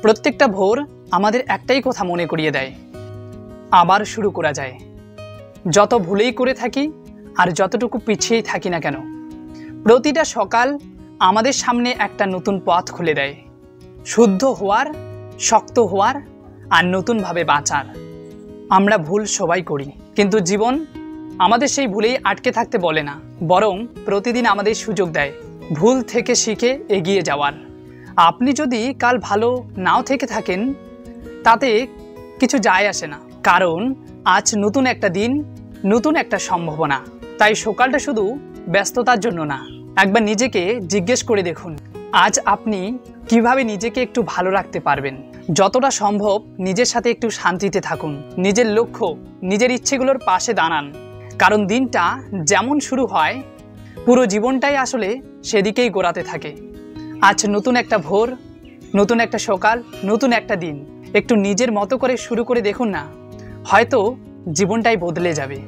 প্রত্যেকটা ভোর আমাদের একটাই কথা মনে করিয়ে দেয়, আবার শুরু করা যায়। যত ভুলেই করে থাকি আর যতটুকু পিছিয়েই থাকি না কেন, প্রতিটা সকাল আমাদের সামনে একটা নতুন পথ খুলে দেয়, শুদ্ধ হওয়ার, শক্ত হওয়ার আর নতুনভাবে বাঁচার। আমরা ভুল সবাই করি, কিন্তু জীবন আমাদের সেই ভুলেই আটকে থাকতে বলে না, বরং প্রতিদিন আমাদের সুযোগ দেয় ভুল থেকে শিখে এগিয়ে যাওয়ার। আপনি যদি কাল ভালো নাও থেকে থাকেন, তাতে কিছু যায় আসে না, কারণ আজ নতুন একটা দিন, নতুন একটা সম্ভাবনা। তাই সকালটা শুধু ব্যস্ততার জন্য না, একবার নিজেকে জিজ্ঞেস করে দেখুন, আজ আপনি কিভাবে নিজেকে একটু ভালো রাখতে পারবেন। যতটা সম্ভব নিজের সাথে একটু শান্তিতে থাকুন, নিজের লক্ষ্য, নিজের ইচ্ছেগুলোর পাশে দাঁড়ান, কারণ দিনটা যেমন শুরু হয় পুরো জীবনটাই আসলে সেদিকেই গোড়াতে থাকে। আজ নতুন একটা ভোর, নতুন একটা সকাল, নতুন একটা দিন। একটু নিজের মতো করে শুরু করে দেখুন না, হয়তো জীবনটাই বদলে যাবে।